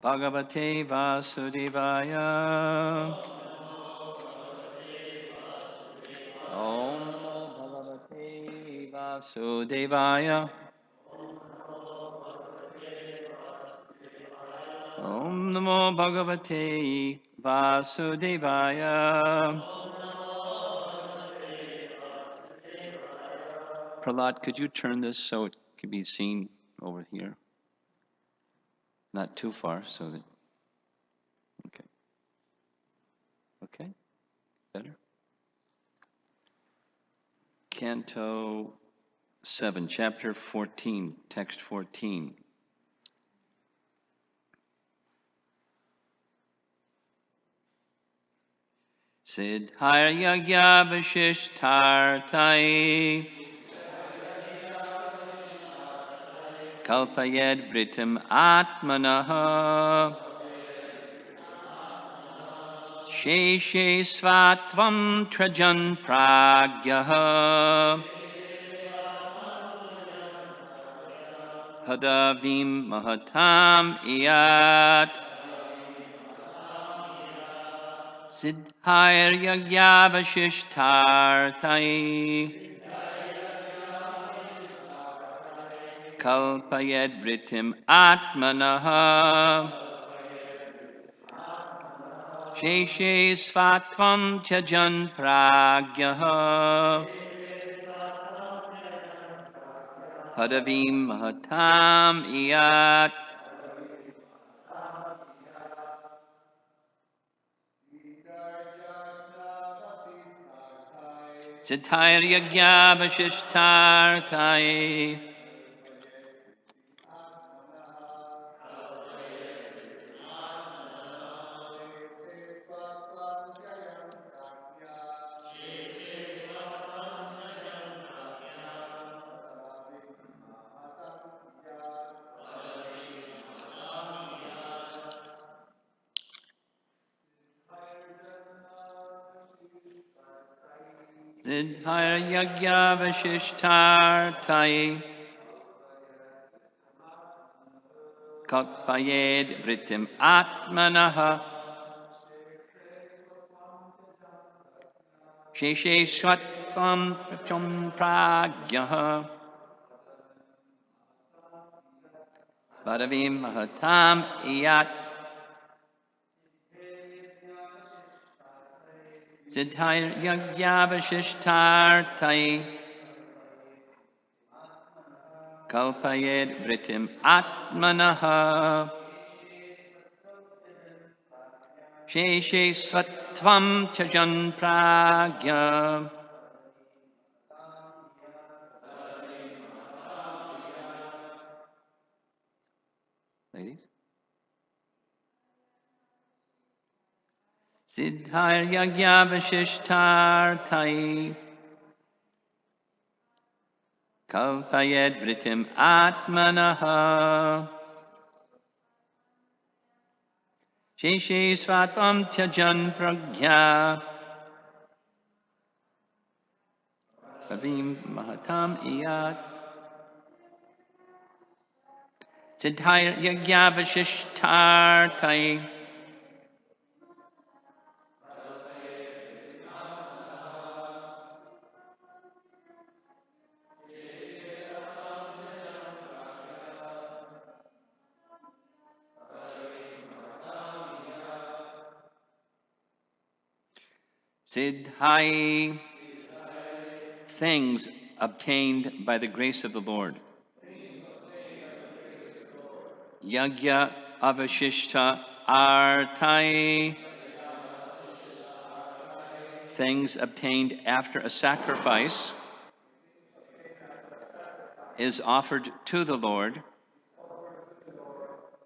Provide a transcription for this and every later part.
Bhagavate Vasudevaya. Om Namo Bhagavate Vasudevaya. Om Namo Bhagavate Vasudevaya. Prahlad, could you turn this so it can be seen over here? Not too far, so that, okay. Okay, better? Canto 7, chapter 14, text 14. Siddhayagya Vishishtartai Kalpayed Vritim Atmanaha Sheshe Svatvam Trajan Pragyaha Hadavim Mahatam Iyat Siddhayagya Vishishtartai Kalpayed Vritim Atmanaha Sheshe Svatvam Tyajan Pragyaha Padavim Mahatam Iyat Siddhayagya Vishishtartai Siddhayagya Vishishtartai Kalpayed Vritim Atmanaha Sheshe Svatvam Tyajan Pragyaha Padavim Mahatam Iyat Siddhayagya Vishishtartai Kalpayed Vritim Atmanaha Sheshe Svatvam Tyajan Pragya Ladies? Siddhayagya Vishishtartai Kalpayed Vritim Atmanaha Sheshe Svatvam Tyajan Pragya Avim Mahatam Iyat Siddhayagya Vishishtartai Siddhai, things obtained by the grace of the Lord. Yagya avashishta artai, things obtained after a sacrifice is offered to the Lord,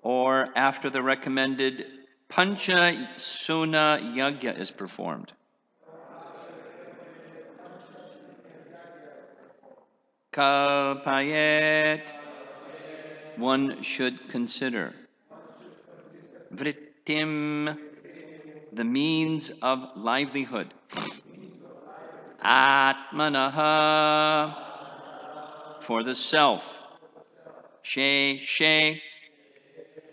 or after the recommended Pancha Suna Yagya is performed. Kalpayet, one should consider. Vrittim, the means of livelihood. Atmanaha, for the self. She,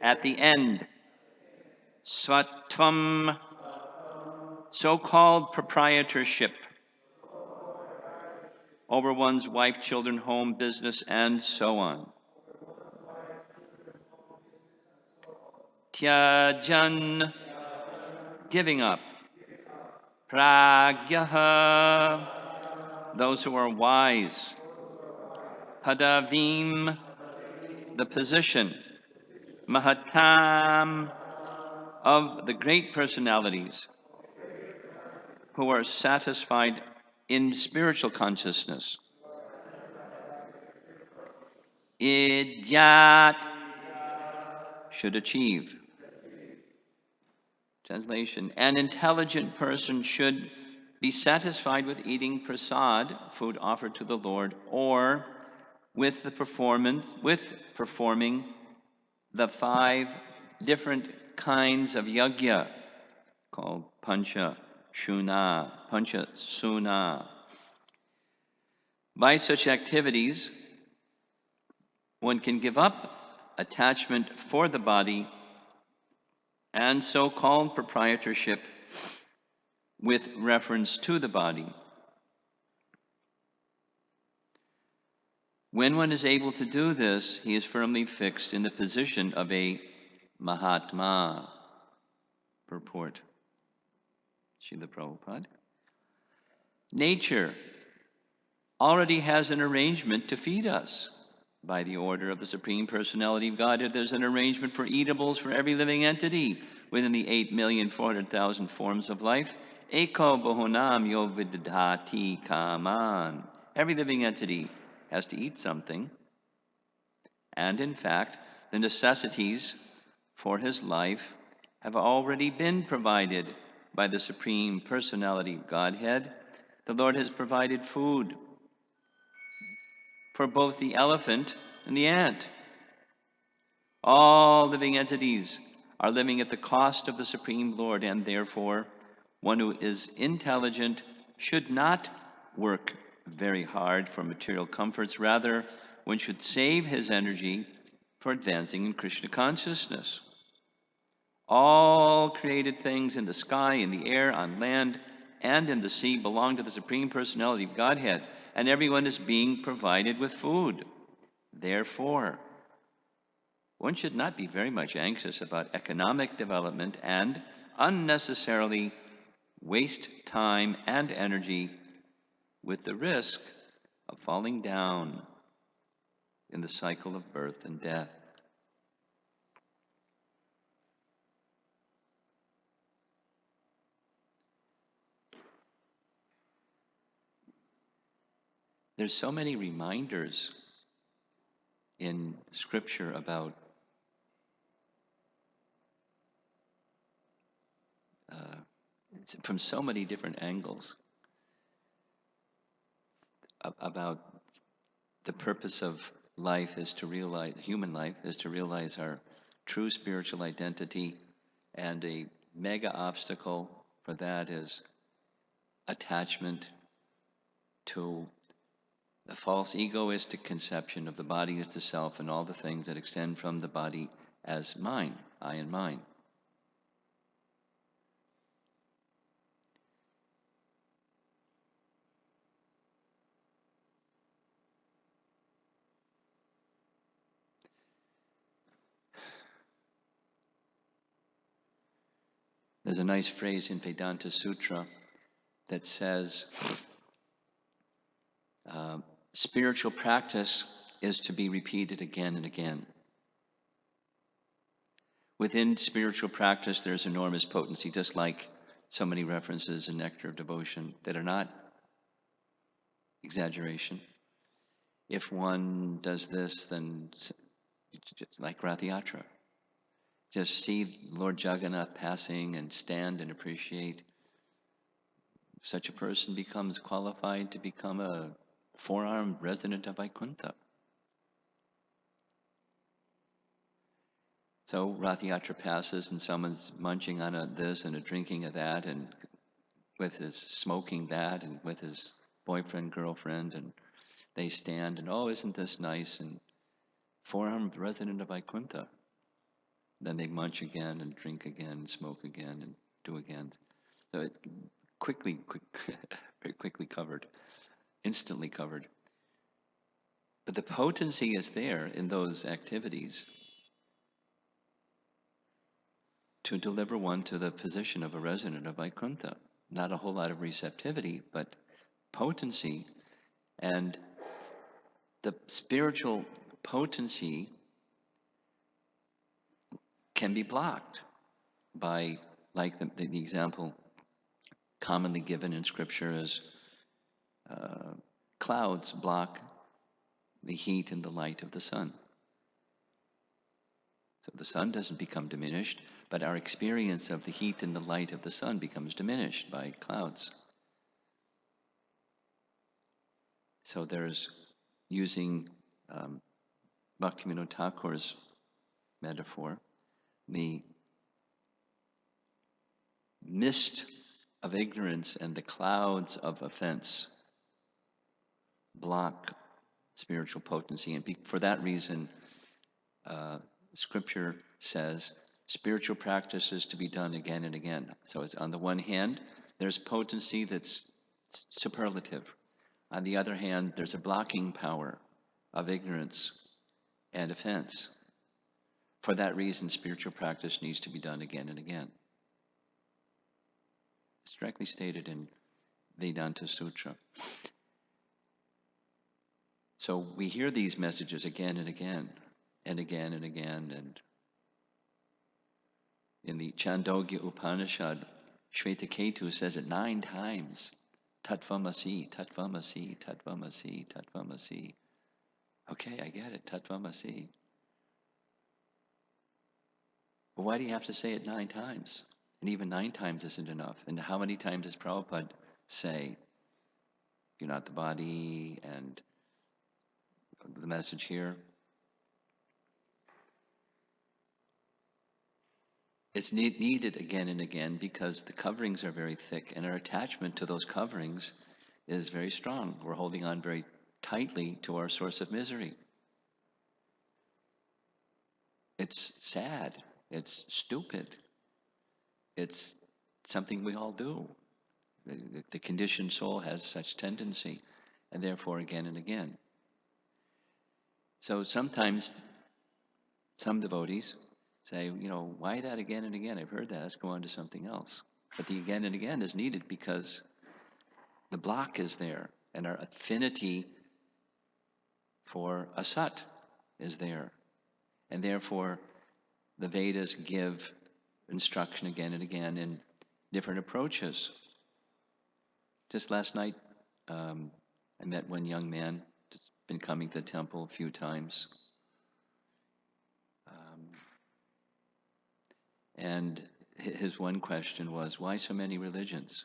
at the end. Svatvam, so-called proprietorship over one's wife, children, home, business, and so on. Tyajan, giving up. Pragyaha, those who are wise. Padavim, the position. Mahatam, of the great personalities who are satisfied in spiritual consciousness. Idyat, should achieve. Translation, an intelligent person should be satisfied with eating prasad, food offered to the Lord, or with performing the 5 different kinds of yajna called pancha suna. By such activities, one can give up attachment for the body and so-called proprietorship with reference to the body. When one is able to do this, he is firmly fixed in the position of a Mahatma. Purport, Srila Prabhupada. Nature already has an arrangement to feed us. By the order of the Supreme Personality of Godhead, there's an arrangement for eatables for every living entity within the 8,400,000 forms of life. Eko bahunam yo vidhati kaman. Every living entity has to eat something. And in fact, the necessities for his life have already been provided by the Supreme Personality of Godhead. The Lord has provided food for both the elephant and the ant. All living entities are living at the cost of the Supreme Lord, and therefore, one who is intelligent should not work very hard for material comforts. Rather, one should save his energy for advancing in Krishna consciousness. All created things in the sky, in the air, on land, and in the sea belong to the Supreme Personality of Godhead, and everyone is being provided with food. Therefore, one should not be very much anxious about economic development and unnecessarily waste time and energy with the risk of falling down in the cycle of birth and death. There's so many reminders in Scripture about from so many different angles about the purpose of life is to realize, human life is to realize our true spiritual identity, and a mega obstacle for that is attachment to the false egoistic conception of the body as the self and all the things that extend from the body as mine, I and mine. There's a nice phrase in Vedanta Sutra that says, spiritual practice is to be repeated again and again. Within spiritual practice, there's enormous potency, just like so many references in Nectar of Devotion that are not exaggeration. If one does this, then just like Rath Yatra, just see Lord Jagannath passing and stand and appreciate. Such a person becomes qualified to become a four-armed resident of Vaikuntha. So Rath Yatra passes and someone's munching on this and a drinking of that, and with his smoking that, and with his boyfriend, girlfriend, and they stand and, oh, isn't this nice? And four-armed resident of Vaikuntha. Then they munch again and drink again and smoke again and do again. So it very quickly covered, instantly covered. But the potency is there in those activities to deliver one to the position of a resident of Vaikuntha. Not a whole lot of receptivity, but potency. And the spiritual potency can be blocked by, like the example commonly given in scripture is clouds block the heat and the light of the sun. So the sun doesn't become diminished, but our experience of the heat and the light of the sun becomes diminished by clouds. So there's, using Bhaktivinoda Thakur's metaphor, the mist of ignorance and the clouds of offense block spiritual potency. And for that reason, Scripture says spiritual practice is to be done again and again. So it's, on the one hand, there's potency that's superlative. On the other hand, there's a blocking power of ignorance and offense. For that reason, spiritual practice needs to be done again and again. It's directly stated in Vedanta Sutra. So we hear these messages again and again, and again and again. And in the Chandogya Upanishad, Shvetaketu says it 9 times. Tattvamasi, Tattvamasi, Tattvamasi, Tattvamasi. Okay, I get it, Tattvamasi. But why do you have to say it 9 times? And even 9 times isn't enough. And how many times does Prabhupada say, you're not the body, and the message here? It's needed again and again because the coverings are very thick and our attachment to those coverings is very strong. We're holding on very tightly to our source of misery. It's sad. It's stupid. It's something we all do. The conditioned soul has such tendency, and therefore again and again. So sometimes some devotees say, why that again and again? I've heard that. Let's go on to something else. But the again and again is needed because the block is there, and our affinity for asat is there. And therefore, the Vedas give instruction again and again in different approaches. Just last night, I met one young man who's been coming to the temple a few times. And his one question was, why so many religions?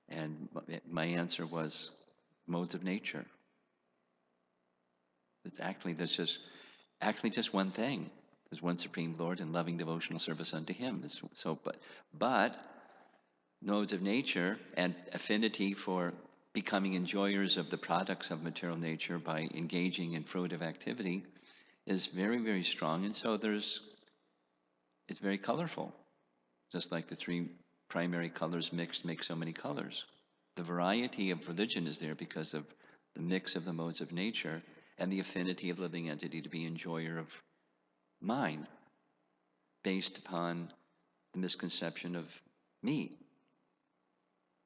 And my answer was, modes of nature. It's actually, there's just one thing. There's one Supreme Lord and loving devotional service unto Him. But modes of nature and affinity for becoming enjoyers of the products of material nature by engaging in fruitive activity is very, very strong. And so it's very colorful. Just like the 3 primary colors mixed make so many colors. The variety of religion is there because of the mix of the modes of nature and the affinity of living entity to be enjoyer of mind, based upon the misconception of me,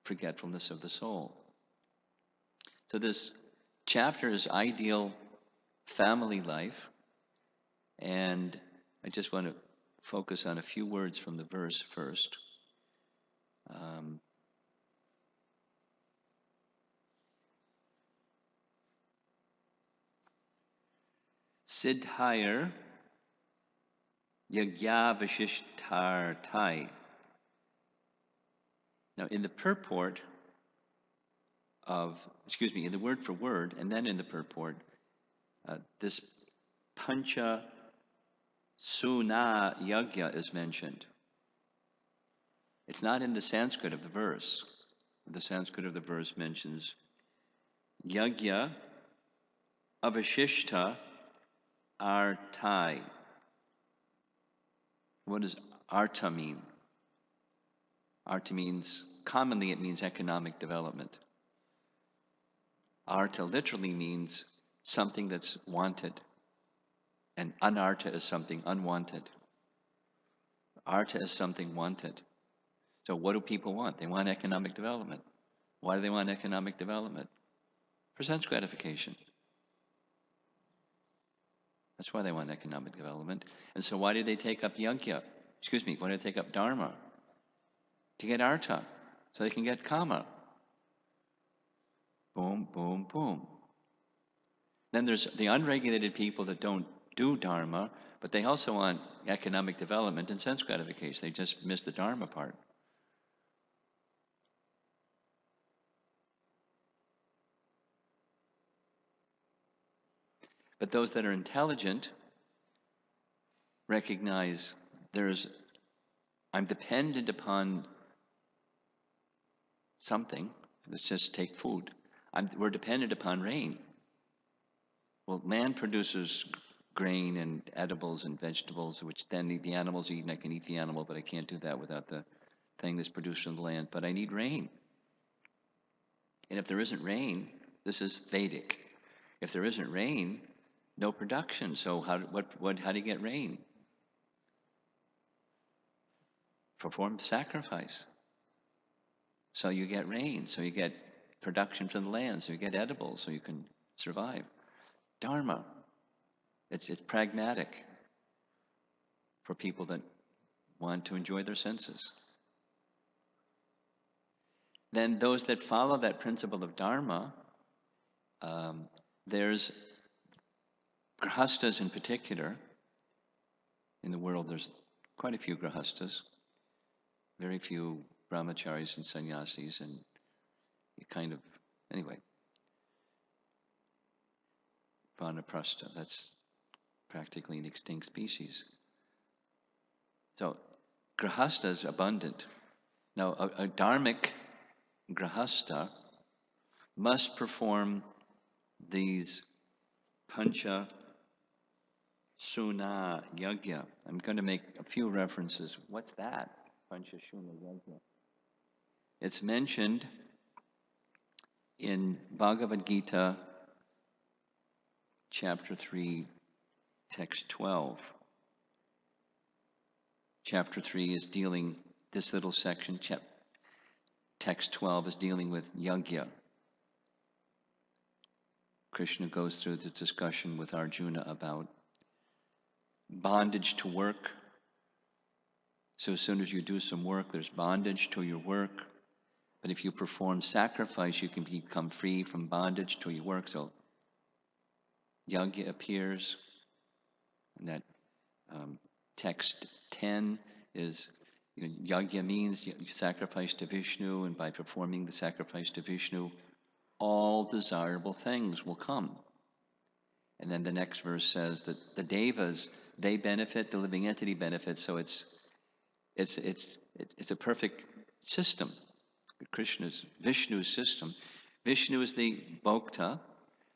forgetfulness of the soul. So this chapter is ideal family life, and I just want to focus on a few words from the verse first. Siddhayar Yagyavashishtartai. Now, in the purport in the word for word, and then in the purport, this Pancha Suna Yagya is mentioned. It's not in the Sanskrit of the verse. The Sanskrit of the verse mentions Yagya Avashishta artai. What does arta mean? Arta means, commonly it means economic development. Arta literally means something that's wanted, and anarta is something unwanted. Arta is something wanted. So what do people want? They want economic development. Why do they want economic development? For sense gratification. That's why they want economic development. And so why do they take up yajna? Why do they take up dharma? To get arta, so they can get kama. Boom, boom, boom. Then there's the unregulated people that don't do dharma, but they also want economic development and sense gratification. They just miss the dharma part. But those that are intelligent recognize I'm dependent upon something. Let's just take food. We're dependent upon rain. Well, man produces grain and edibles and vegetables, which then the animals eat, and I can eat the animal, but I can't do that without the thing that's produced from the land. But I need rain. And if there isn't rain, this is Vedic. If there isn't rain, no production. So how do you get rain? Perform sacrifice. So you get rain. So you get production from the land. So you get edibles. So you can survive. Dharma. It's pragmatic for people that want to enjoy their senses. Then those that follow that principle of dharma, there's grihastas in particular. In the world, there's quite a few grihastas, very few brahmacharis and sannyasis, and anyway, vanaprastha, that's practically an extinct species. So, grihastha is abundant. Now, a dharmic grihastha must perform these pancha suna yajna. I'm going to make a few references. What's that? Pancha suna yajna. It's mentioned in Bhagavad Gita, chapter 3, text 12. Chapter 3 is dealing, this little section, text 12 is dealing with yajna. Krishna goes through the discussion with Arjuna about bondage to work. So as soon as you do some work, there's bondage to your work. But if you perform sacrifice, you can become free from bondage to your work. So yajna appears, and that text 10 is, yajna means you sacrifice to Vishnu, and by performing the sacrifice to Vishnu, all desirable things will come. And then the next verse says that the devas, they benefit, the living entity benefits. So it's a perfect system. Vishnu's system. Vishnu is the bhokta,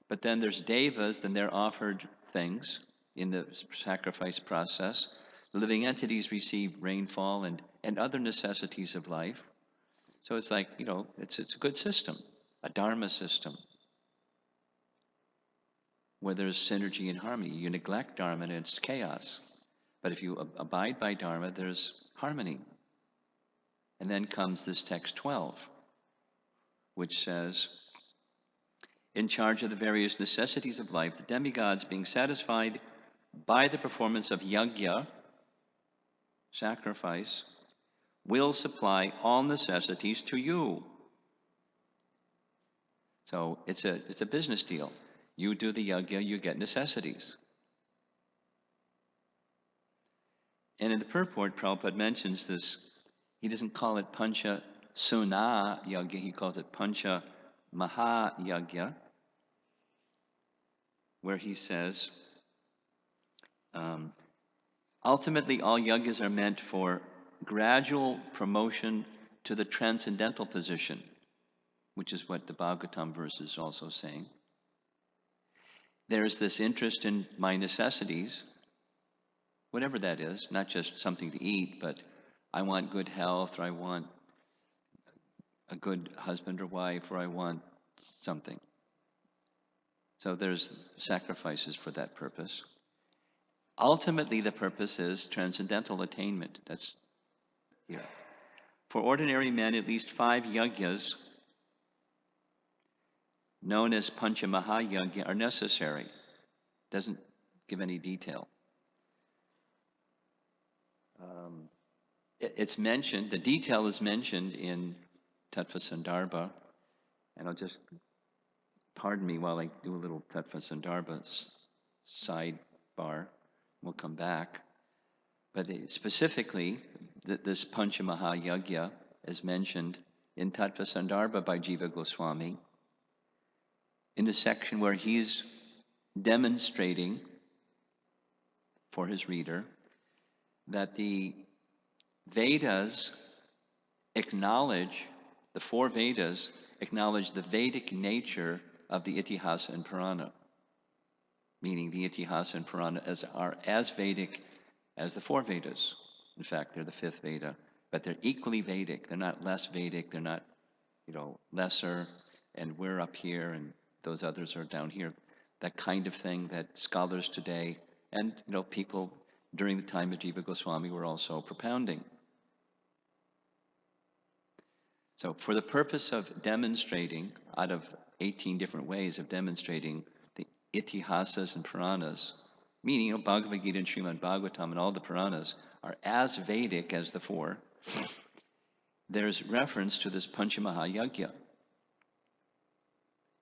but then there's devas, then they're offered things in the sacrifice process. The living entities receive rainfall and other necessities of life. So it's like, it's a good system, a dharma system, where there's synergy and harmony. You neglect dharma and it's chaos. But if you abide by dharma, there's harmony. And then comes this text 12, which says, in charge of the various necessities of life, the demigods, being satisfied by the performance of yajna, sacrifice, will supply all necessities to you. So it's a business deal. You do the yajna, you get necessities. And in the purport, Prabhupada mentions this. He doesn't call it pancha suna yajna, he calls it pancha maha yajna, where he says, ultimately all yajnas are meant for gradual promotion to the transcendental position, which is what the Bhagavatam verse is also saying. there's this interest in my necessities, whatever that is, not just something to eat, but I want good health, or I want a good husband or wife, or I want something. So there's sacrifices for that purpose. Ultimately, the purpose is transcendental attainment. That's here. For ordinary men, at least 5 yajnas, known as Pancha Mahayajna, are necessary. Doesn't give any detail. It's mentioned, the detail is mentioned in Tattva Sandarbha, and I'll just, pardon me while I do a little Tattva Sandarbha sidebar. We'll come back. But specifically, this Pancha Mahayajna is mentioned in Tattva Sandarbha by Jiva Goswami in a section where he's demonstrating for his reader that the Vedas acknowledge, the 4 Vedas acknowledge the Vedic nature of the Itihasa and Purana, meaning the Itihasa and Purana are as Vedic as the 4 Vedas. In fact, they're the 5th Veda, but they're equally Vedic. They're not less Vedic, they're not, lesser, and we're up here and those others are down here. That kind of thing that scholars today and people during the time of Jiva Goswami were also propounding. So for the purpose of demonstrating, out of 18 different ways of demonstrating the Itihasas and Puranas, meaning Bhagavad Gita and Srimad Bhagavatam and all the Puranas are as Vedic as the 4, there's reference to this Pancha Mahayajna.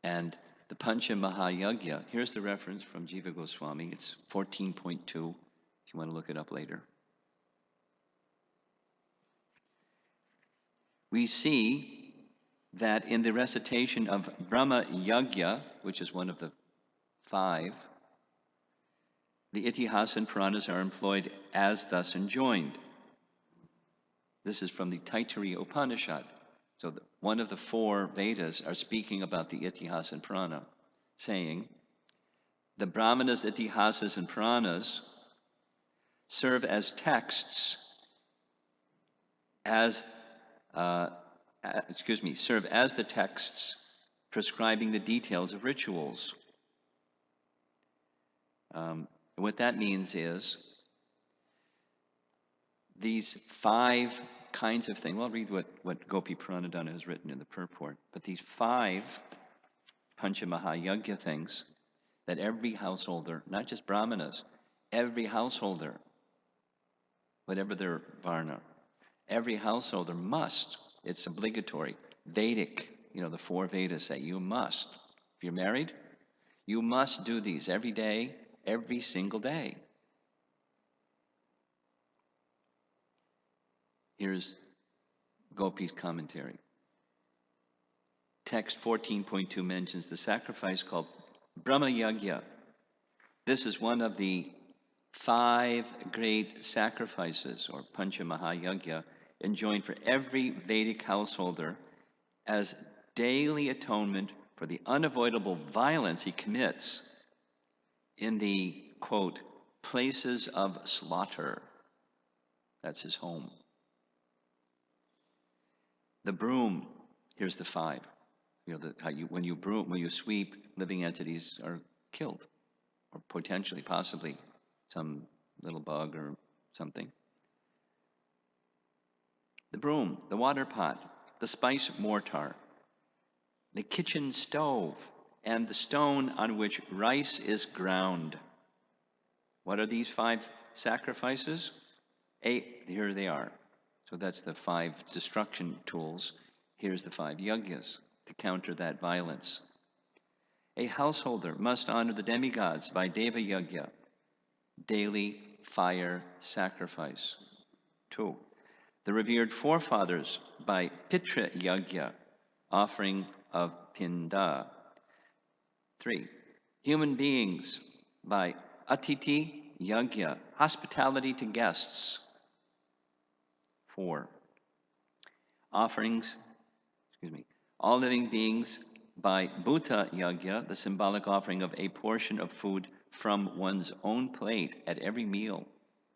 And the Pancha Mahayajna, here's the reference from Jiva Goswami, it's 14.2, if you want to look it up later. We see that in the recitation of Brahma Yajna, which is one of the 5, the Itihasa and Puranas are employed as thus enjoined. This is from the Taittiriya Upanishad. So one of the 4 Vedas are speaking about the Itihasa and Purana, saying, the Brahmanas, Itihasas, and Puranas serve as texts serve as the texts prescribing the details of rituals. What that means is these 5 kinds of things. Well, I'll read what Gopi Pranadana has written in the purport. But these 5 Pancha Mahayajna things that every householder, not just Brahmanas, every householder, whatever their varna, every householder must, it's obligatory, Vedic, the 4 Vedas say you must. If you're married, you must do these every day, every single day. Here's Gopi's commentary. Text 14.2 mentions the sacrifice called Brahma Yajna. This is one of the 5 great sacrifices, or Pancha Mahayajna, enjoined for every Vedic householder as daily atonement for the unavoidable violence he commits in the, quote, places of slaughter. That's his home. The broom, here's the 5. When you sweep, living entities are killed, or potentially, possibly, some little bug or something. The broom, the water pot, the spice mortar, the kitchen stove, and the stone on which rice is ground. What are these 5 sacrifices? Here they are. So that's the 5 destruction tools. Here's the 5 yajnas to counter that violence. A householder must honor the demigods by Deva Yajna, daily fire sacrifice. 2. The revered forefathers by Pitra Yajna, offering of Pinda. 3. Human beings by Atiti Yajna, hospitality to guests. 4. All living beings by Bhuta Yagya, the symbolic offering of a portion of food from one's own plate at every meal.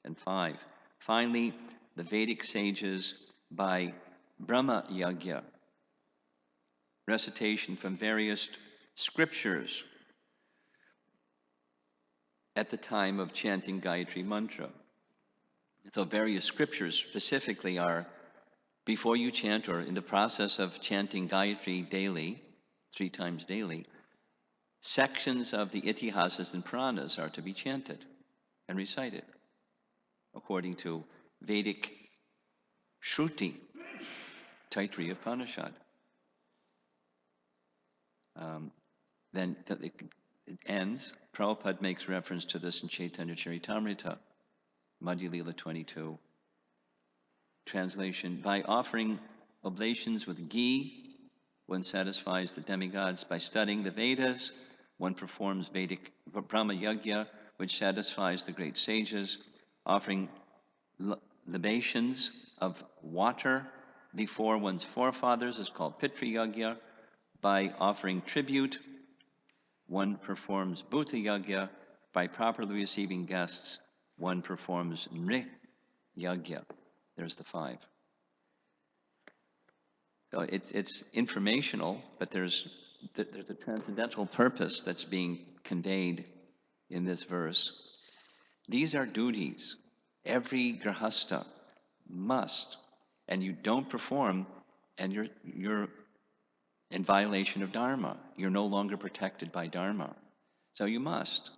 And 5, finally, the Vedic sages by Brahma Yagya, recitation from various scriptures at the time of chanting Gayatri Mantra. So various scriptures specifically are, before you chant or in the process of chanting Gayatri daily, 3 times daily, sections of the Itihasas and Puranas are to be chanted and recited according to Vedic Shruti, Taittiriya Upanishad. Then it ends. Prabhupada makes reference to this in Chaitanya Charitamrita, Madhya Lila 22. Translation: by offering oblations with ghee, one satisfies the demigods. By studying the Vedas, one performs Vedic Brahma Yagya, which satisfies the great sages. Offering libations of water before one's forefathers is called Pitri Yagya. By offering tribute, one performs Bhuta Yagya. By properly receiving guests, one performs Nri Yagya. There's the 5. So it's informational, but there's a transcendental purpose that's being conveyed in this verse. These are duties every grahasta must, and you don't perform, and you're in violation of Dharma. You're no longer protected by Dharma. So you must.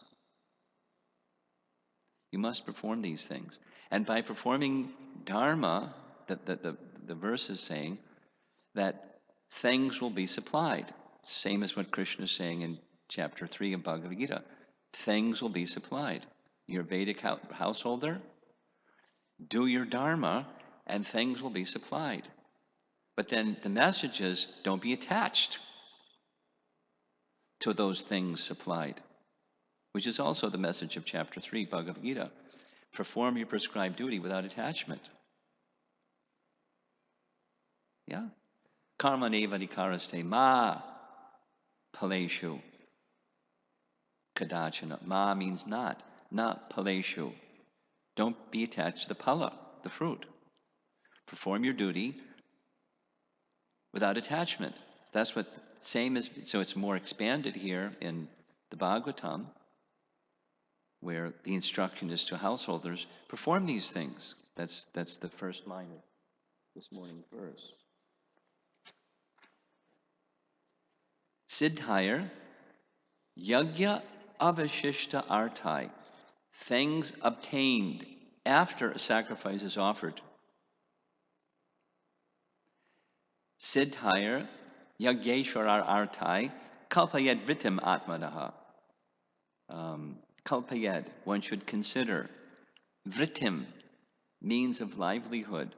You must perform these things. And by performing Dharma, the verse is saying that things will be supplied. Same as what Krishna is saying in chapter 3 of Bhagavad Gita. Things will be supplied. You're a Vedic householder, do your Dharma, and things will be supplied. But then the message is, don't be attached to those things supplied, which is also the message of chapter 3, Bhagavad Gita. Perform your prescribed duty without attachment. Yeah? Karma neva nikaraste ma paleshu kadachana. Ma means not paleshu. Don't be attached to the pala, the fruit. Perform your duty without attachment. That's what same is. So it's more expanded here in the Bhagavatam, where the instruction is to householders, perform these things. That's the first line of this morning's verse. Siddhayar yagya avashishta artai, things obtained after a sacrifice is offered. Siddhayar yagyeshwarar artai kalpayad vritim atmanaha. Kalpayad, one should consider. Vritim, means of livelihood.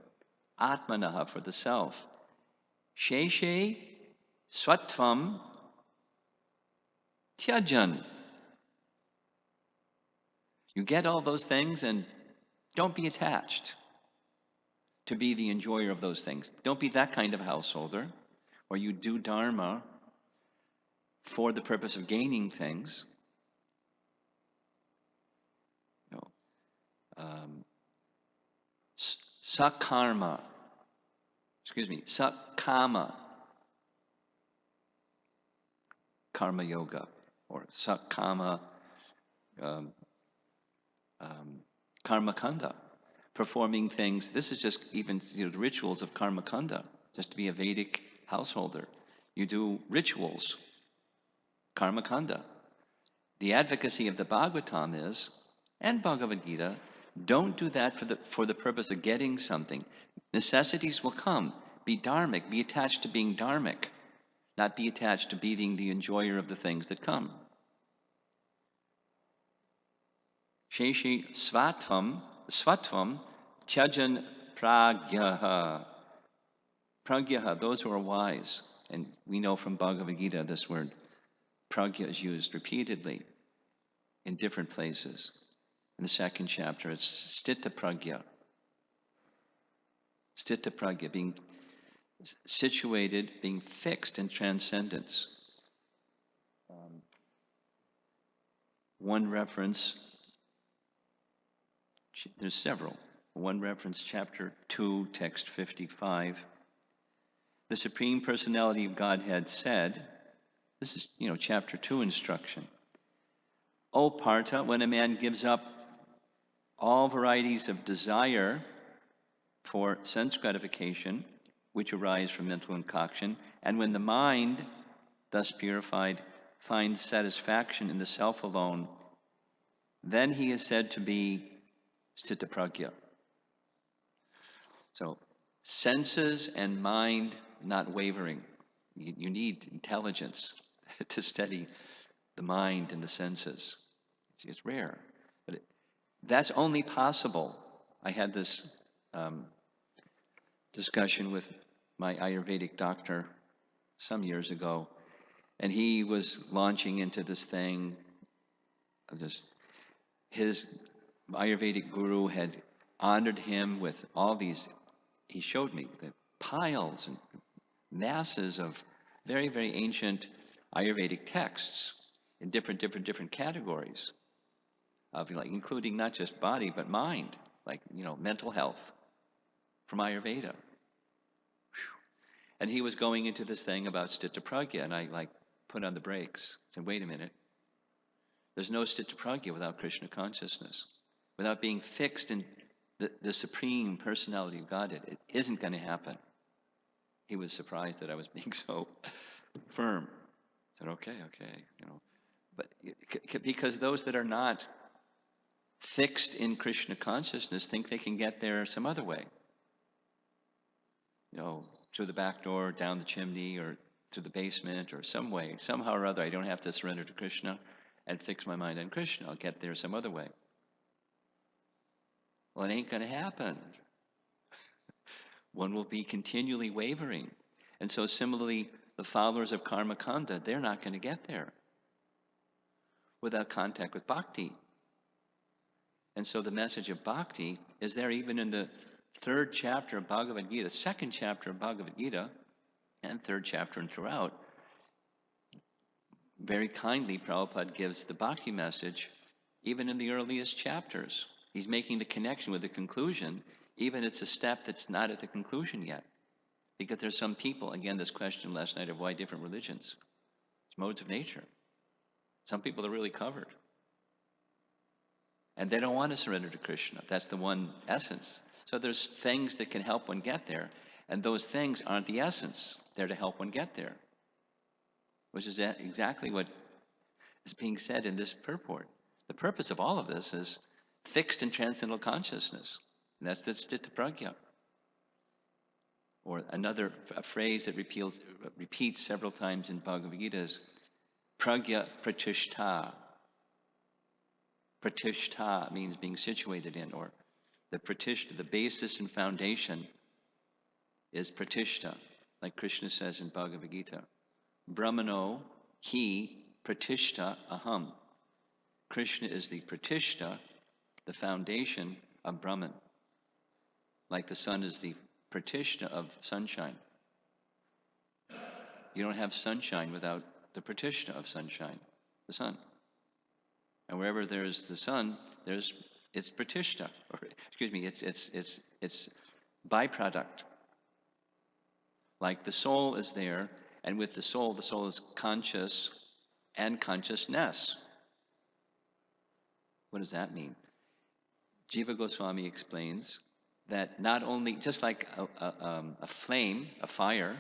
Atmanaha, for the self. Sheshe swatvam tyajan. You get all those things and don't be attached to be the enjoyer of those things. Don't be that kind of householder, or you do Dharma for the purpose of gaining things. No. Sakama, karma yoga, or sakama karma kanda, performing things. This is just even the rituals of karma kanda, just to be a Vedic householder. You do rituals, karma kanda. The advocacy of the Bhagavatam is, and Bhagavad Gita, don't do that for the purpose of getting something. Necessities will come. Be dharmic, be attached to being dharmic, not be attached to being the enjoyer of the things that come. Sheshi svatvam tyajan pragyaha. Pragyaha, those who are wise. And we know from Bhagavad Gita this word pragya is used repeatedly in different places. In the second chapter, it's stita pragya. Stita pragya, being situated, being fixed in transcendence. One reference, there's several. One reference, chapter 2, text 55. The Supreme Personality of Godhead said, this is, chapter 2 instruction. O Partha, when a man gives up all varieties of desire for sense gratification, which arise from mental concoction, and when the mind, thus purified, finds satisfaction in the self alone, then he is said to be Sthitapragya. So, senses and mind not wavering. You need intelligence to steady the mind and the senses. It's rare. But that's only possible. I had this discussion with my Ayurvedic doctor some years ago, and he was launching into this thing of this. His Ayurvedic guru had honored him with all these. He showed me the piles and masses of very, very ancient Ayurvedic texts in different categories of, including not just body but mind, like mental health from Ayurveda. And he was going into this thing about Sthitapragya, and I put on the brakes. Said, wait a minute. There's no Sthitapragya without Krishna consciousness, without being fixed in the Supreme Personality of Godhead. It isn't going to happen. He was surprised that I was being so firm. I said, okay, but because those that are not fixed in Krishna consciousness think they can get there some other way. Through the back door, down the chimney, or to the basement, or some way, somehow or other. I don't have to surrender to Krishna and fix my mind on Krishna. I'll get there some other way. Well, it ain't going to happen. One will be continually wavering. And so similarly, the followers of Karma Kanda, they're not going to get there without contact with Bhakti. And so the message of Bhakti is there even in the third chapter of Bhagavad Gita, second chapter of Bhagavad Gita, and third chapter and throughout. Very kindly, Prabhupada gives the Bhakti message even in the earliest chapters. He's making the connection with the conclusion, even it's a step that's not at the conclusion yet. Because there's some people, again, this question last night of why different religions. It's modes of nature. Some people are really covered. And they don't want to surrender to Krishna. That's the one essence. So there's things that can help one get there, and those things aren't the essence. They're to help one get there, which is exactly what is being said in this purport. The purpose of all of this is fixed in transcendental consciousness, and that's the Sthitapragya. Or a phrase that repeats several times in Bhagavad Gita is Pragya Pratishta. Pratishta means being situated in, or the pratishta, the basis and foundation is pratishta, like Krishna says in Bhagavad Gita. Brahmano hi pratishta aham. Krishna is the pratishta, the foundation of Brahman. Like the sun is the pratishta of sunshine. You don't have sunshine without the pratishta of sunshine, the sun. And wherever there's the sun, it's pratishta, or excuse me, it's byproduct. Like the soul is there, and with the soul is conscious and consciousness. What does that mean? Jiva Goswami explains that not only, just like a flame, a fire,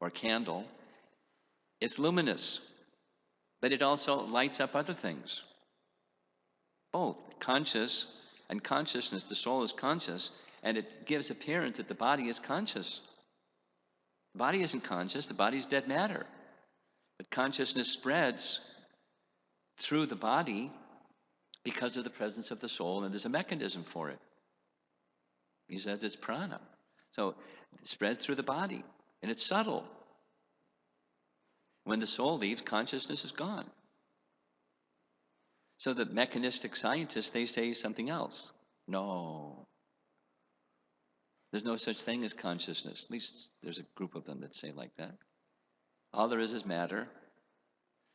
or a candle, it's luminous, but it also lights up other things. Both conscious and consciousness. The soul is conscious, and it gives appearance that the body is conscious. The body isn't conscious, the body is dead matter. But consciousness spreads through the body because of the presence of the soul, and there's a mechanism for it. He says it's prana. So it spreads through the body, and it's subtle. When the soul leaves, consciousness is gone. So the mechanistic scientists, they say something else. No. There's no such thing as consciousness. At least there's a group of them that say like that. All there is matter.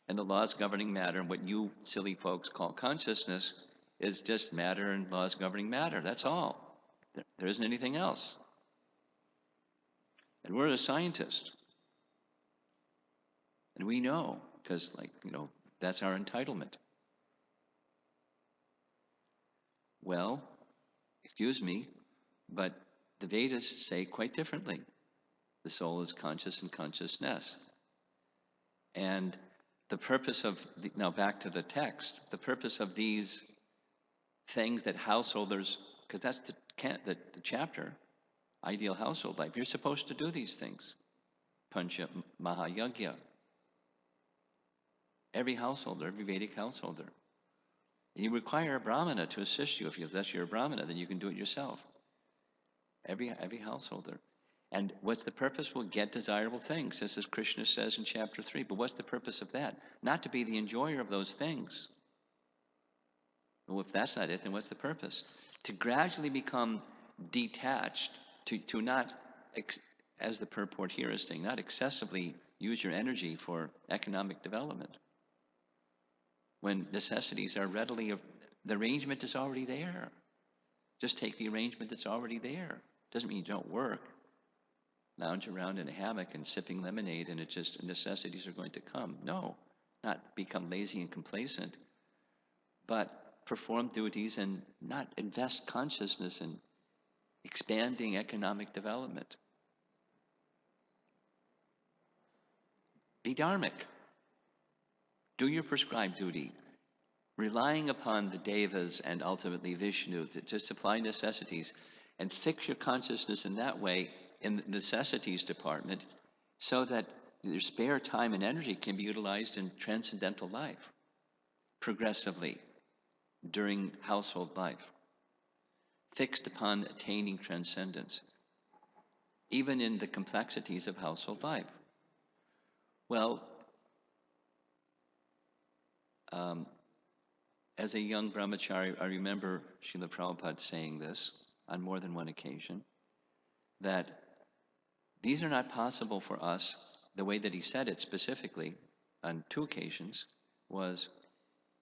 And the laws governing matter, what you silly folks call consciousness, is just matter and laws governing matter. That's all. There isn't anything else. And we're a scientist. And we know, because, that's our entitlement. Well, excuse me, but the Vedas say quite differently. The soul is conscious and consciousness. And the purpose of, now back to the text, the purpose of these things that householders, because that's the chapter, ideal household life, you're supposed to do these things. Pancha Mahayagya. Every householder, every Vedic householder. You require a Brahmana to assist you. If you're a Brahmana, then you can do it yourself. Every householder. And what's the purpose? Well, get desirable things, just as Krishna says in chapter 3. But what's the purpose of that? Not to be the enjoyer of those things. Well, if that's not it, then what's the purpose? To gradually become detached, to not, as the purport here is saying, not excessively use your energy for economic development. When necessities are readily, the arrangement is already there. Just take the arrangement that's already there. Doesn't mean you don't work. Lounge around in a hammock and sipping lemonade and it's just necessities are going to come. No, not become lazy and complacent, but perform duties and not invest consciousness in expanding economic development. Be dharmic. Do your prescribed duty, relying upon the devas and ultimately Vishnu to supply necessities, and fix your consciousness in that way in the necessities department so that your spare time and energy can be utilized in transcendental life progressively during household life, fixed upon attaining transcendence, even in the complexities of household life. Well, as a young brahmachari, I remember Srila Prabhupada saying this on more than one occasion, that these are not possible for us. The way that he said it specifically on 2 occasions was,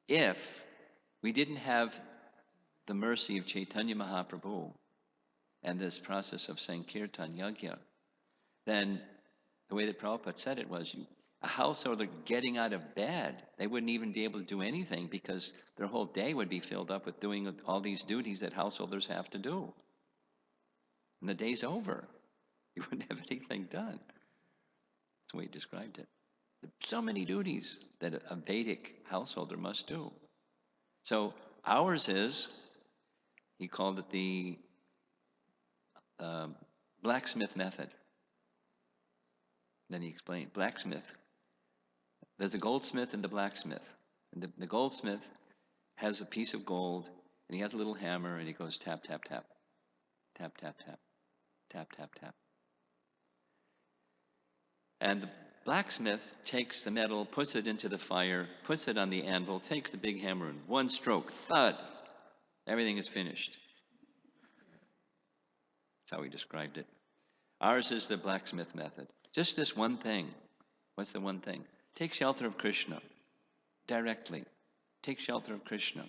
if we didn't have the mercy of Chaitanya Mahaprabhu and this process of Sankirtan Yajna, then the way that Prabhupada said it was, a householder getting out of bed, they wouldn't even be able to do anything because their whole day would be filled up with doing all these duties that householders have to do. And the day's over. You wouldn't have anything done. That's the way he described it. So many duties that a Vedic householder must do. So ours is, he called it the blacksmith method. Then he explained, blacksmith. There's the goldsmith and the blacksmith. And the goldsmith has a piece of gold, and he has a little hammer, and he goes tap, tap, tap. Tap, tap, tap. Tap, tap, tap. And the blacksmith takes the metal, puts it into the fire, puts it on the anvil, takes the big hammer, and one stroke, thud, everything is finished. That's how he described it. Ours is the blacksmith method. Just this one thing. What's the one thing? Take shelter of Krishna directly. Take shelter of Krishna.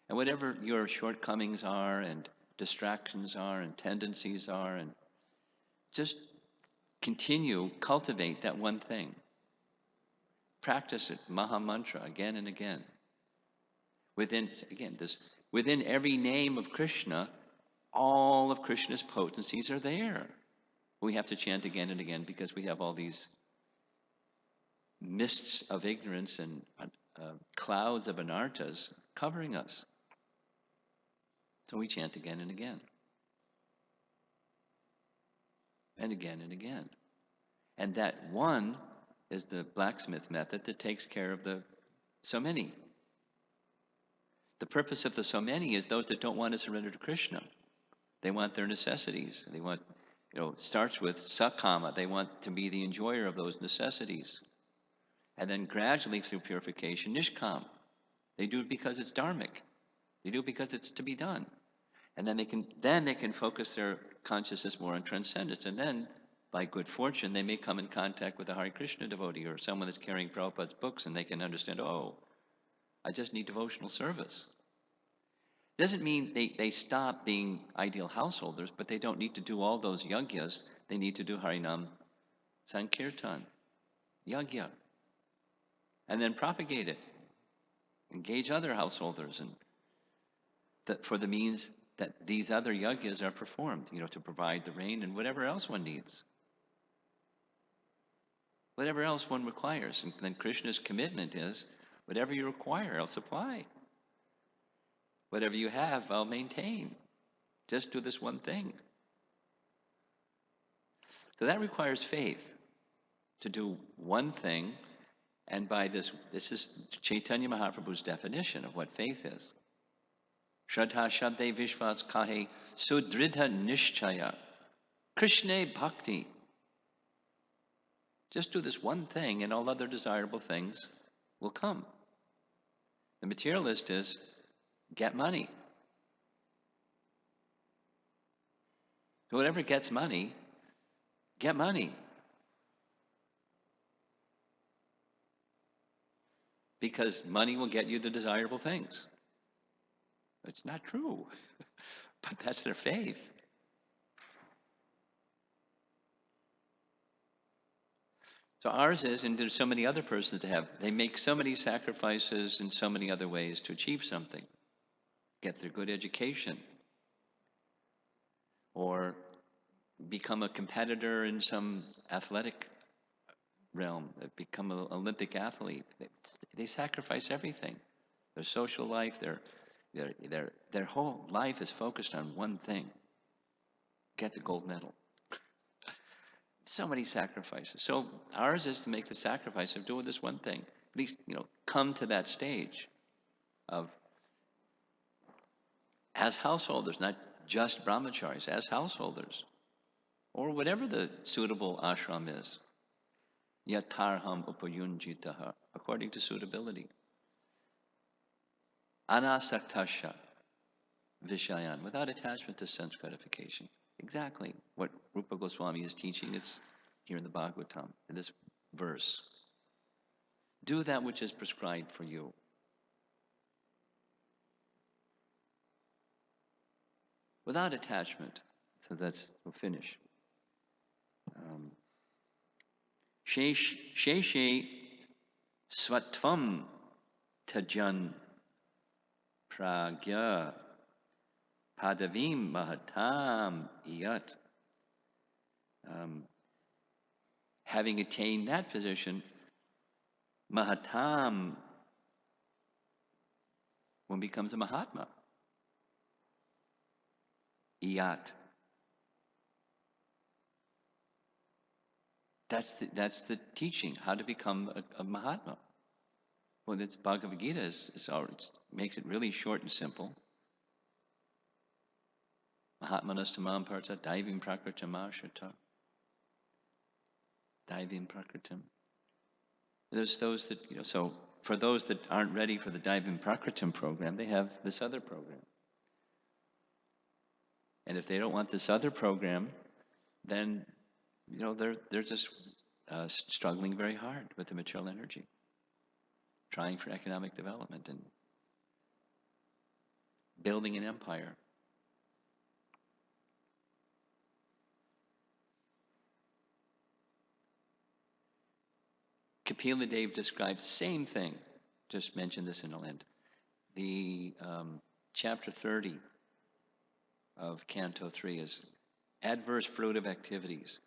And whatever your shortcomings are and distractions are and tendencies are, and just continue, cultivate that one thing. Practice it, Maha Mantra, again and again. Within every name of Krishna, all of Krishna's potencies are there. We have to chant again and again because we have all these mists of ignorance and clouds of anarthas covering us. So we chant again and again. And again and again. And that one is the blacksmith method that takes care of the so many. The purpose of the so many is those that don't want to surrender to Krishna. They want their necessities. They want, it starts with sakama. They want to be the enjoyer of those necessities. And then gradually through purification, nishkam. They do it because it's dharmic. They do it because it's to be done. And then they can focus their consciousness more on transcendence. And then by good fortune, they may come in contact with a Hare Krishna devotee or someone that's carrying Prabhupada's books, and they can understand, oh, I just need devotional service. Doesn't mean they stop being ideal householders, but they don't need to do all those yagyas. They need to do Harinam Sankirtan, yagya, and then propagate it. Engage other householders and for the means that these other yagyas are performed, to provide the rain and whatever else one needs. Whatever else one requires. And then Krishna's commitment is, whatever you require, I'll supply. Whatever you have, I'll maintain. Just do this one thing. So that requires faith, to do one thing. And by this is Chaitanya Mahaprabhu's definition of what faith is. Shraddha Shabde Vishvas Kahe Sudridha Nishchaya Krishna Bhakti. Just do this one thing and all other desirable things will come. The materialist is get money. So whatever gets money, get money. Because money will get you the desirable things. It's not true, but that's their faith. So ours is, and there's so many other persons that have, they make so many sacrifices in so many other ways to achieve something. Get their good education, or become a competitor in some athletic realm, become an Olympic athlete. They sacrifice everything. Their social life, their whole life is focused on one thing. Get the gold medal. So many sacrifices. So ours is to make the sacrifice of doing this one thing. At least, come to that stage of, as householders, not just brahmacharis, as householders, or whatever the suitable ashram is. Yatarham upayunjitaha, according to suitability. Anasaktasha vishayan, without attachment to sense gratification. Exactly what Rupa Goswami is teaching. It's here in the Bhagavatam, in this verse. Do that which is prescribed for you. Without attachment. So we'll finish. Sheshe svatvam tajan pragya padavim mahatam iyat. Having attained that position, mahatam, one becomes a Mahatma. Iyat. That's the teaching, how to become a Mahatma. Well, this Bhagavad Gita makes it really short and simple. Mahatmanastamam parta daivim prakritam ashata. Daivim prakritam. There's those that, so for those that aren't ready for the Daivim Prakritam program, they have this other program. And if they don't want this other program, then, they're just struggling very hard with the material energy, trying for economic development and building an empire. Kapila Dev describes same thing. Just mention this and I'll end. The chapter 30 of Canto 3 is adverse fruitive activities.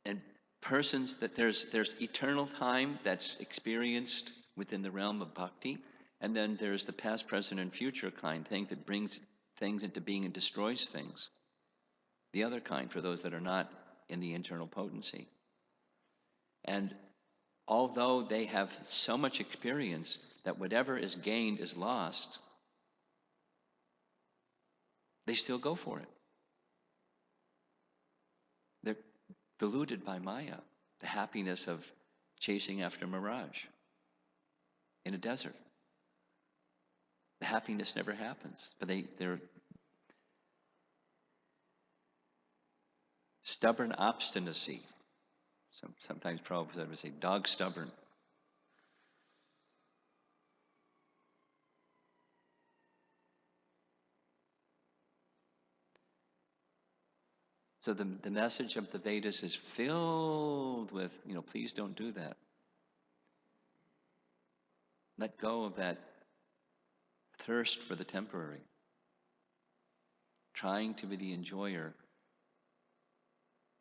And persons that there's eternal time that's experienced within the realm of bhakti, and then there's the past, present, and future kind, thing that brings things into being and destroys things. The other kind, for those that are not in the internal potency. And although they have so much experience that whatever is gained is lost, they still go for it. They're deluded by Maya, the happiness of chasing after mirage in a desert. The happiness never happens, but they're stubborn obstinacy. Sometimes Prabhupada would say, dog stubborn. So the message of the Vedas is filled with, please don't do that. Let go of that thirst for the temporary, trying to be the enjoyer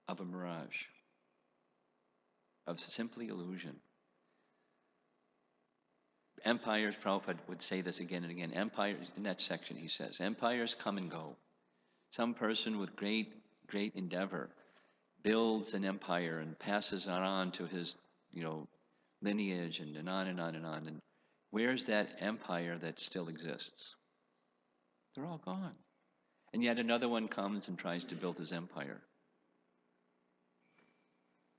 of a mirage, of simply illusion. Empires, Prabhupada would say this again and again, empires, in that section he says, empires come and go. Some person with great endeavor builds an empire and passes it on to his, lineage and on and on and on. And where's that empire that still exists? They're all gone. And yet another one comes and tries to build his empire.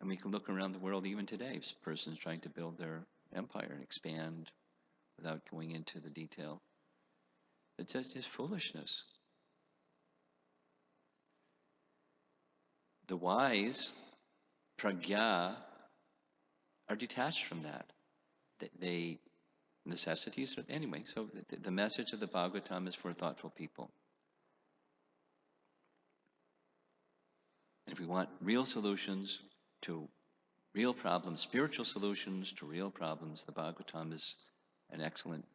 And we can look around the world even today. This person's trying to build their empire and expand without going into the detail. It's just foolishness. The wise, pragya, are detached from that. They necessities, anyway, so the message of the Bhagavatam is for thoughtful people. And if we want real solutions to real problems, spiritual solutions to real problems, the Bhagavatam is an excellent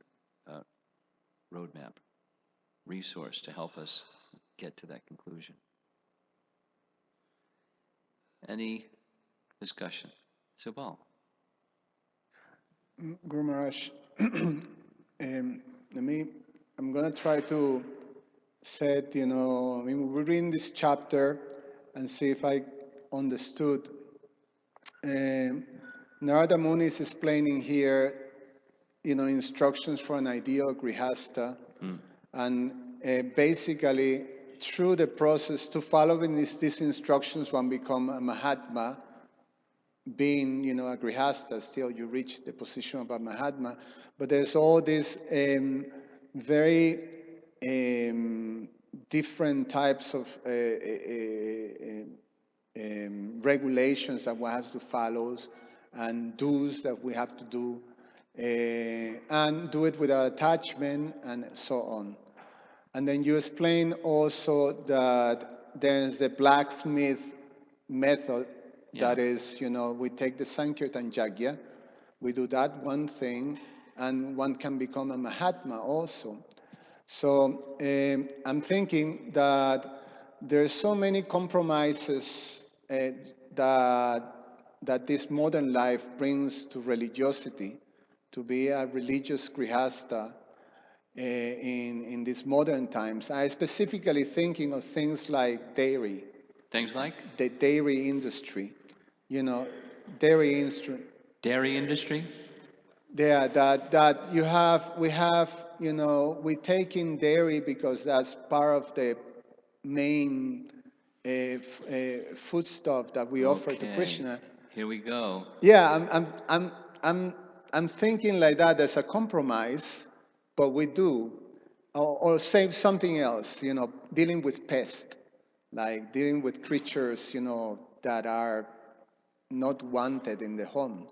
roadmap, resource to help us get to that conclusion. Any discussion? Subal. Guru Maharaj, I'm going to try to set, we're reading this chapter and see if I understood. Narada Muni is explaining here, instructions for an ideal grihasta. And basically, through the process to following these instructions, one become a Mahatma. Being, a grihasta, still you reach the position of a Mahatma. But there's all these very different types of regulations that one has to follow and do's that we have to do, and do it without attachment and so on. And then you explain also that there's the blacksmith method. Yeah. That is, we take the Sankirtan Yajna, we do that one thing, and one can become a Mahatma also. So I'm thinking that there's so many compromises that this modern life brings to religiosity, to be a religious grihasta in these modern times. I specifically thinking of things like dairy. Things like? The dairy industry. Dairy industry. Dairy industry? Yeah, that we take in dairy because that's part of the main foodstuff that we offer to Krishna. Here we go. Yeah, I'm thinking like that. There's a compromise, but we do, or say something else. Dealing with pests, like dealing with creatures, that are not wanted in the home.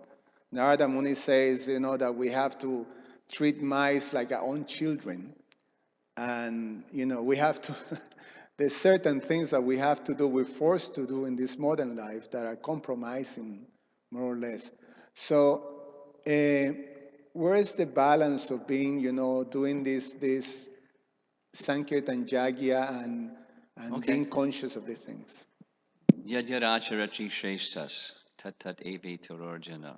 Narada Muni says, that we have to treat mice like our own children. And, we have to, there's certain things that we have to do, we're forced to do in this modern life that are compromising, more or less. So, where is the balance of being, doing this Sankirtan Yajna and being conscious of the things? Yadyaracharachi Shreshtas Tat Tat Eve Tororjana.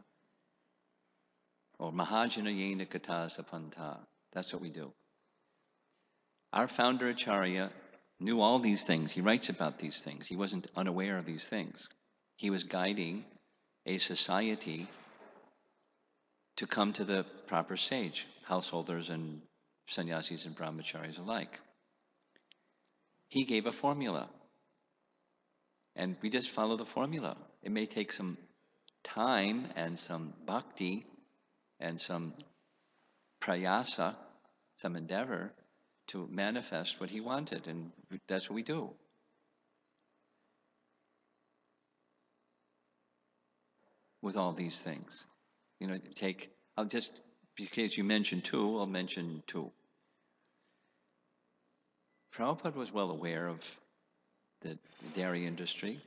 Or Mahajana Yena Kata Sapanta. That's what we do. Our founder Acharya knew all these things. He writes about these things. He wasn't unaware of these things. He was guiding a society to come to the proper stage, householders and sannyasis and brahmacharis alike. He gave a formula. And we just follow the formula. It may take some time and some bhakti and some prayasa, some endeavor to manifest what he wanted. And that's what we do. with all these things. I'll just, because you mentioned two, I'll mention two. Prabhupada was well aware of the dairy industry.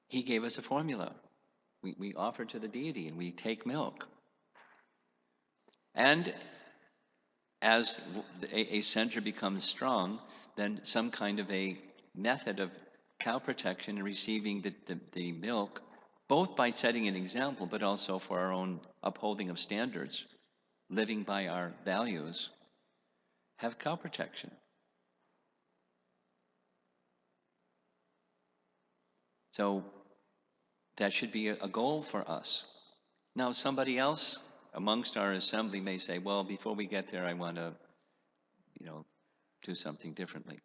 He gave us a formula. We offer to the deity and we take milk. And as a center becomes strong, then some kind of a method of cow protection and receiving the milk, both by setting an example, but also for our own upholding of standards, living by our values, have cow protection. So that should be a goal for us. Now, somebody else amongst our assembly may say, well, before we get there, I want to, do something differently.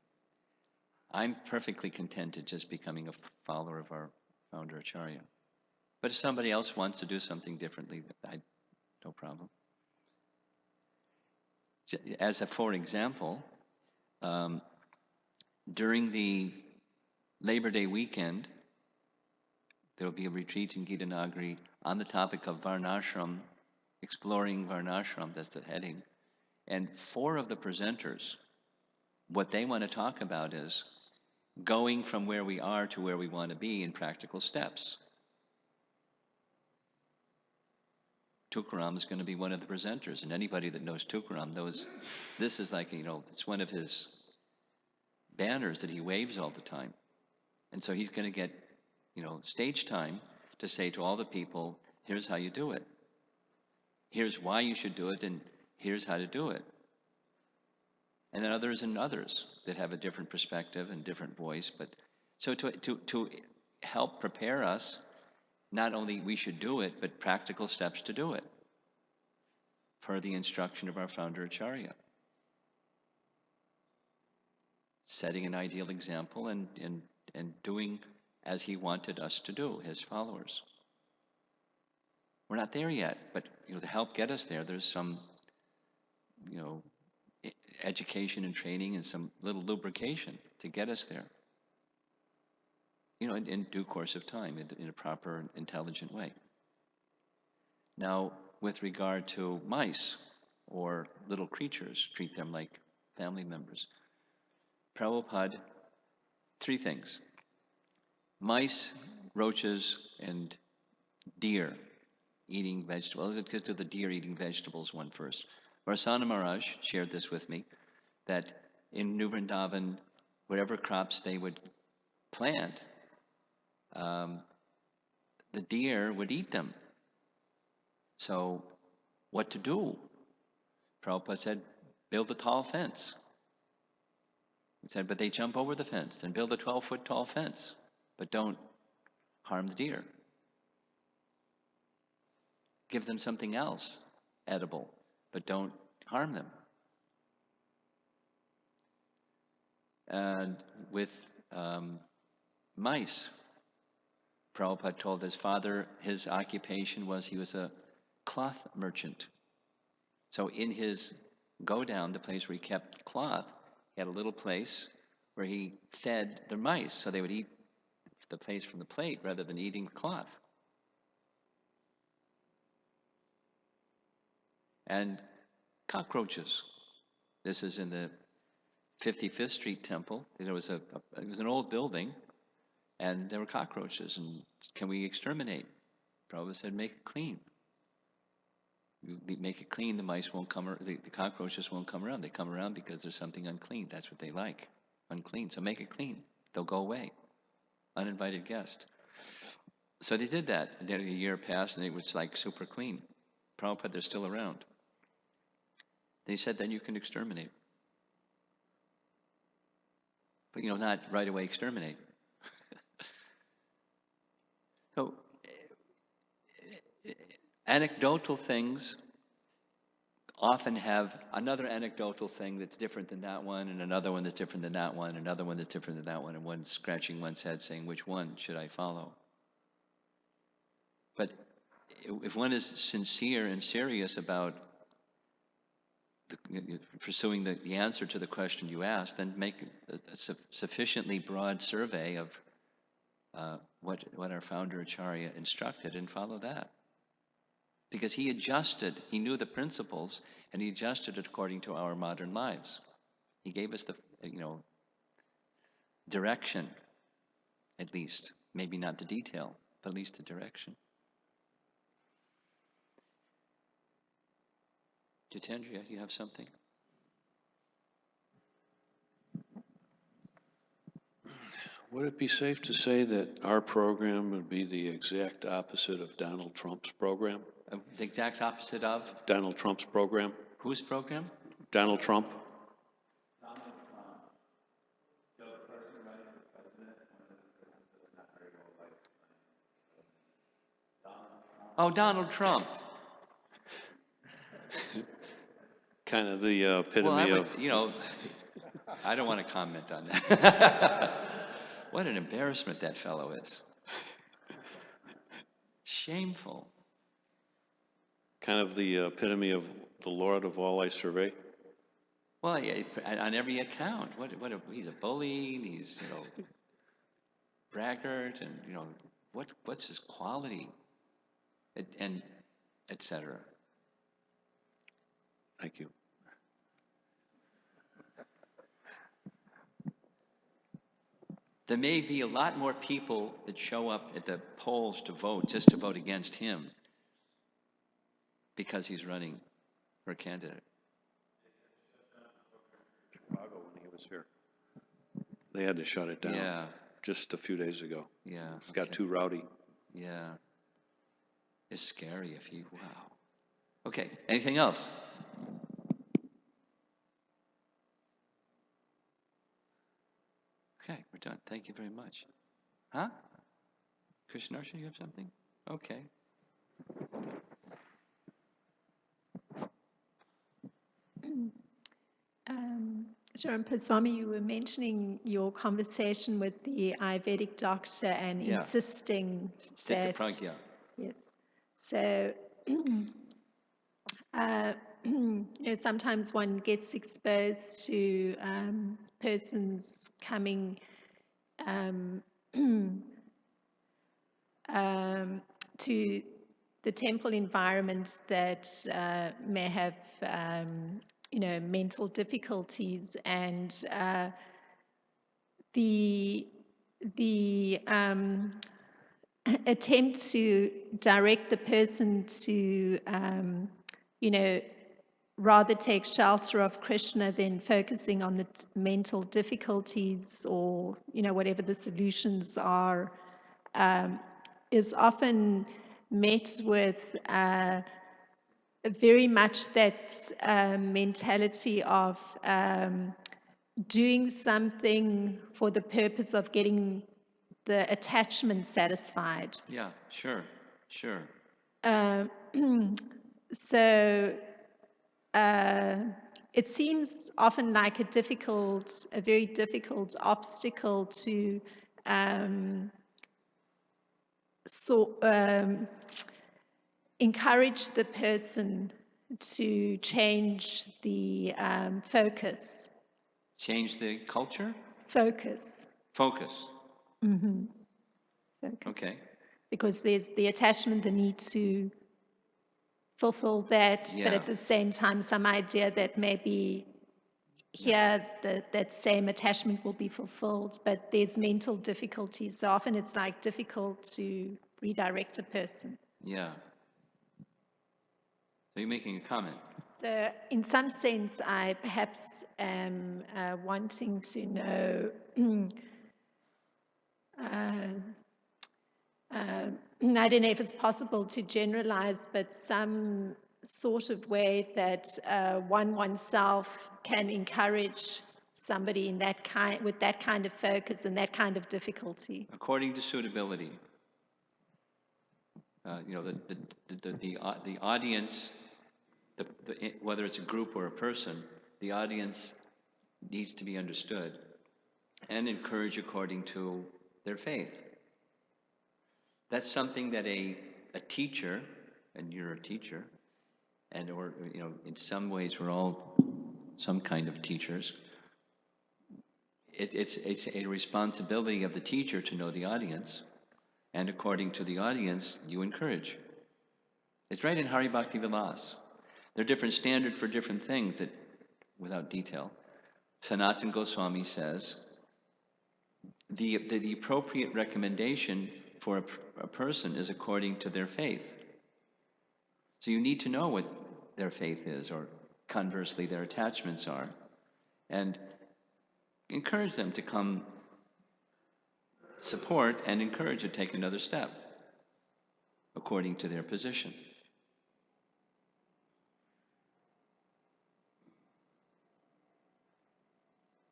I'm perfectly contented just becoming a follower of our founder Acharya. But if somebody else wants to do something differently, no problem. For example, during the Labor Day weekend, there will be a retreat in Gitanagari on the topic of Varnashram, exploring Varnashram, that's the heading. And 4 of the presenters, what they want to talk about is going from where we are to where we want to be in practical steps. Tukaram is going to be one of the presenters, and anybody that knows Tukaram knows this is like, it's one of his banners that he waves all the time. And so he's going to get, stage time to say to all the people, here's how you do it. Here's why you should do it, and here's how to do it. And then others that have a different perspective and different voice. But so to help prepare us, not only we should do it, but practical steps to do it, per the instruction of our founder Acharya. Setting an ideal example and doing as he wanted us to do, his followers. We're not there yet, but to help get us there, there's some, education and training and some little lubrication to get us there. In due course of time, in a proper, intelligent way. Now, with regard to mice or little creatures, treat them like family members. Prabhupada, 3 things. Mice, roaches, and deer eating vegetables. Let's get to the deer eating vegetables one first. Varsana Maharaj shared this with me, that in New Vrindavan, whatever crops they would plant, the deer would eat them. So what to do? Prabhupada said, build a tall fence. He said, but they jump over the fence. Then build a 12-foot tall fence, but don't harm the deer. Give them something else edible, but don't harm them. And with mice, Prabhupada told his father his occupation was he was a cloth merchant. So in his go-down, the place where he kept cloth, he had a little place where he fed the mice, so they would eat the place from the plate rather than eating the cloth. And cockroaches. This is in the 55th Street Temple. It was an old building, and there were cockroaches. And can we exterminate? Prabhupada said, make it clean. You make it clean, the mice won't come. The cockroaches won't come around. They come around because there's something unclean. That's what they like, unclean. So make it clean. They'll go away. Uninvited guest. So they did that. And then a year passed, and it was like super clean. Prabhupada, they're still around. They said, then you can exterminate. But, not right away exterminate. So, anecdotal things often have another anecdotal thing that's different than that one, and another one that's different than that one, another one that's different than that one, and one scratching one's head saying, which one should I follow? But if one is sincere and serious about pursuing the answer to the question you asked, then make a sufficiently broad survey of what our founder Acharya instructed and follow that. Because he adjusted, he knew the principles, and he adjusted it according to our modern lives. He gave us the, direction, at least. Maybe not the detail, but at least the direction. Jitendra, do you have something? Would it be safe to say that our program would be the exact opposite of Donald Trump's program? The exact opposite of? Donald Trump's program? Whose program? Donald Trump? Oh, Donald Trump. Kind of the epitome Well, I would, of... I don't want to comment on that. What an embarrassment that fellow is. Shameful. Kind of the epitome of the Lord of all I survey? Well, yeah, on every account. He's a bully, he's, braggart, and, what's his quality? And et cetera. Thank you. There may be a lot more people that show up at the polls to vote, just to vote against him, because he's running for a candidate. Chicago when he was here. They had to shut it down. Yeah. Just a few days ago. Yeah. It got too rowdy. Yeah. It's scary if he, wow. Okay, anything else? Okay, we're done. Thank you very much. Huh? Krishnarshan, you have something? Okay. Romapada Swami, you were mentioning your conversation with the Ayurvedic doctor and Yeah. insisting Sthita that... pragya. Yes. So, sometimes one gets exposed to persons coming to the temple environment that may have, mental difficulties, and the attempt to direct the person to, rather take shelter of Krishna than focusing on the mental difficulties or, whatever the solutions are, is often met with very much that mentality of doing something for the purpose of getting the attachment satisfied. Yeah, sure. So it seems often like a very difficult obstacle to encourage the person to change the focus. Change the culture? Focus. Focus. Mm-hmm. Focus. Okay. Because there's the attachment, the need to fulfill that, Yeah. but at the same time, some idea that maybe here that same attachment will be fulfilled, but there's mental difficulties. So often it's like difficult to redirect a person. Yeah. So you're making a comment. So in some sense, I perhaps am wanting to know, I don't know if it's possible to generalize, but some sort of way that oneself can encourage somebody in with that kind of focus and that kind of difficulty. According to suitability. The audience, whether it's a group or a person, the audience needs to be understood and encouraged according to their faith. That's something that a teacher, and you're a teacher, or in some ways we're all some kind of teachers. it's a responsibility of the teacher to know the audience, and according to the audience, you encourage. It's right in Hari Bhakti Vilas. There are different standards for different things that, without detail, Sanatana Goswami says the appropriate recommendation for a person is according to their faith. So you need to know what their faith is, or conversely, their attachments are, and encourage them to come support and encourage to take another step according to their position.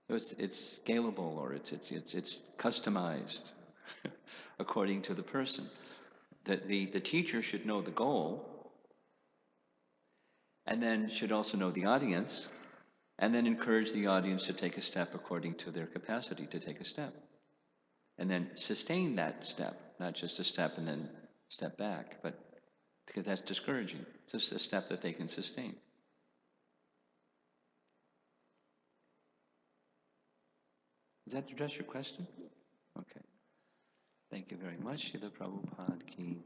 So it's scalable, or it's customized according to the person. That the teacher should know the goal, and then should also know the audience, and then encourage the audience to take a step according to their capacity to take a step. And then sustain that step, not just a step and then step back, but because that's discouraging. It's just a step that they can sustain. Does that address your question? Okay. Thank you very much. Srila Prabhupada ki.